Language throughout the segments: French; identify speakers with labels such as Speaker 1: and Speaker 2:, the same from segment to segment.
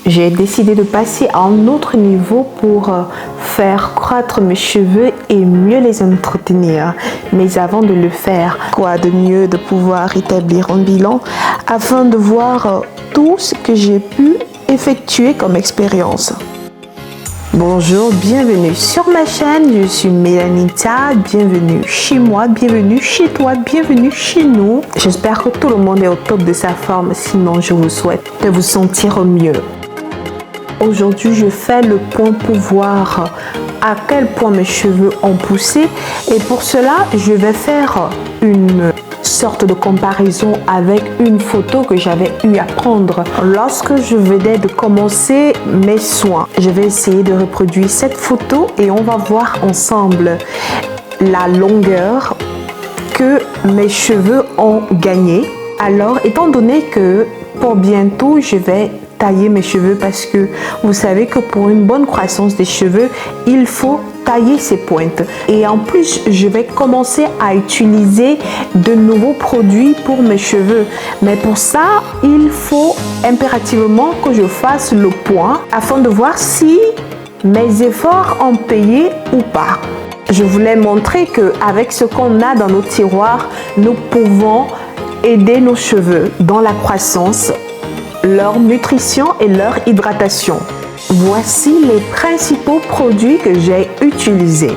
Speaker 1: J'ai décidé de passer à un autre niveau pour faire croître mes cheveux et mieux les entretenir. Mais avant de le faire, quoi de mieux de pouvoir établir un bilan afin de voir tout ce que j'ai pu effectuer comme expérience. Bonjour, bienvenue sur ma chaîne, je suis Mélanita, bienvenue chez moi, bienvenue chez toi, bienvenue chez nous. J'espère que tout le monde est au top de sa forme, sinon je vous souhaite de vous sentir mieux. Aujourd'hui, je fais le point pour voir à quel point mes cheveux ont poussé et pour cela, je vais faire une sorte de comparaison avec une photo que j'avais eu à prendre lorsque je venais de commencer mes soins. Je vais essayer de reproduire cette photo et on va voir ensemble la longueur que mes cheveux ont gagné. Alors, étant donné que pour bientôt, je vais tailler mes cheveux parce que vous savez que pour une bonne croissance des cheveux, il faut tailler ses pointes. Et en plus, je vais commencer à utiliser de nouveaux produits pour mes cheveux. Mais pour ça, il faut impérativement que je fasse le point afin de voir si mes efforts ont payé ou pas. Je voulais montrer qu'avec ce qu'on a dans nos tiroirs, nous pouvons aider nos cheveux dans la croissance, leur nutrition et leur hydratation. Voici les principaux produits que j'ai utilisés.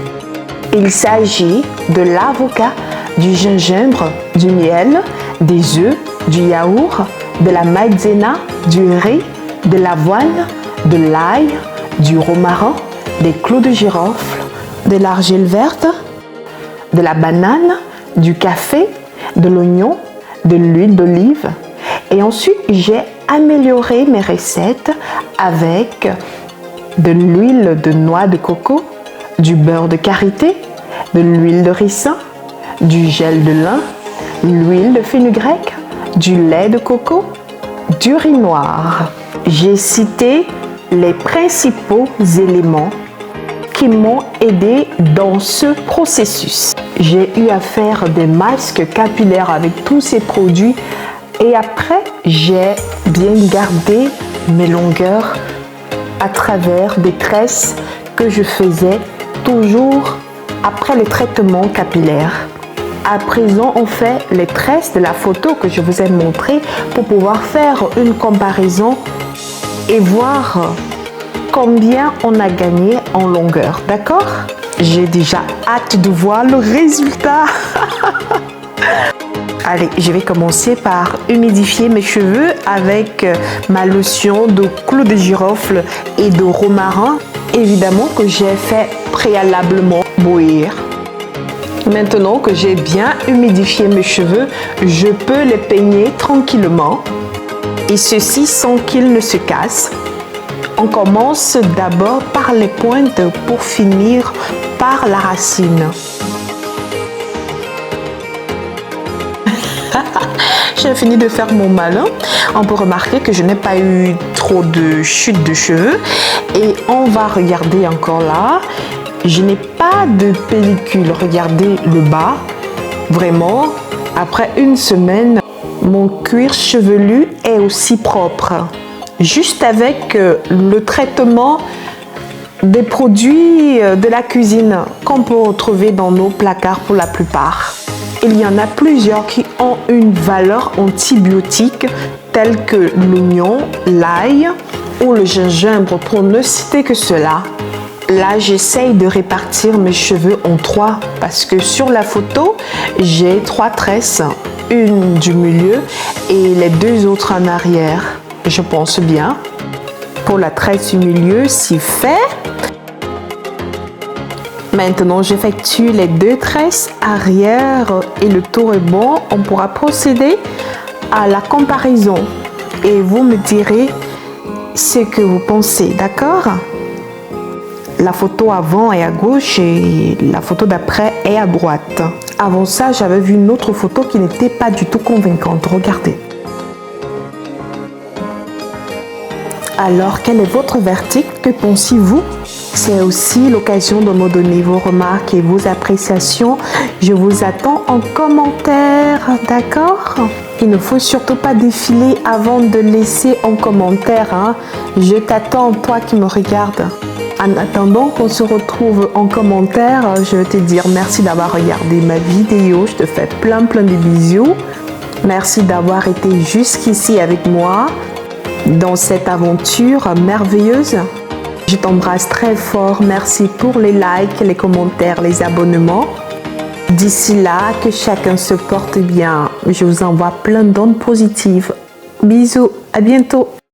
Speaker 1: Il s'agit de l'avocat, du gingembre, du miel, des œufs, du yaourt, de la maïzena, du riz, de l'avoine, de l'ail, du romarin, des clous de girofle, de l'argile verte, de la banane, du café, de l'oignon, de l'huile d'olive. Et ensuite, j'ai amélioré mes recettes avec de l'huile de noix de coco, du beurre de karité, de l'huile de ricin, du gel de lin, l'huile de fenugrec, du lait de coco, du riz noir. J'ai cité les principaux éléments qui m'ont aidé dans ce processus. J'ai eu à faire des masques capillaires avec tous ces produits et après, j'ai bien gardé mes longueurs à travers des tresses que je faisais toujours après le traitement capillaire. À présent, on fait les tresses de la photo que je vous ai montrée pour pouvoir faire une comparaison et voir combien on a gagné en longueur. D'accord? J'ai déjà hâte de voir le résultat. Allez, je vais commencer par humidifier mes cheveux avec ma lotion de clous de girofle et de romarin, évidemment que j'ai fait préalablement bouillir. Maintenant que j'ai bien humidifié mes cheveux, je peux les peigner tranquillement et ceci sans qu'ils ne se cassent. On commence d'abord par les pointes pour finir par la racine. J'ai fini de faire mon malin. On peut remarquer que je n'ai pas eu trop de chute de cheveux. Et on va regarder encore là. Je n'ai pas de pellicule. Regardez le bas. Vraiment, après une semaine, mon cuir chevelu est aussi propre. Juste avec le traitement des produits de la cuisine qu'on peut retrouver dans nos placards pour la plupart. Il y en a plusieurs qui ont une valeur antibiotique telle que l'oignon, l'ail ou le gingembre pour ne citer que cela. Là, j'essaye de répartir mes cheveux en trois parce que sur la photo, j'ai 3 tresses, une du milieu et les 2 autres en arrière. Je pense bien. Pour la tresse du milieu, c'est fait. Maintenant, j'effectue les 2 tresses arrière et le tour est bon. On pourra procéder à la comparaison et vous me direz ce que vous pensez, d'accord? La photo avant est à gauche et la photo d'après est à droite. Avant ça, j'avais vu une autre photo qui n'était pas du tout convaincante. Regardez. Alors, quel est votre verdict? Que pensez-vous? C'est aussi l'occasion de me donner vos remarques et vos appréciations. Je vous attends en commentaire, d'accord? Il ne faut surtout pas défiler avant de laisser un commentaire. Je t'attends, toi qui me regardes. En attendant qu'on se retrouve en commentaire, je veux te dire merci d'avoir regardé ma vidéo. Je te fais plein de bisous. Merci d'avoir été jusqu'ici avec moi dans cette aventure merveilleuse. Je t'embrasse très fort. Merci pour les likes, les commentaires, les abonnements. D'ici là, que chacun se porte bien. Je vous envoie plein d'ondes positives. Bisous, à bientôt.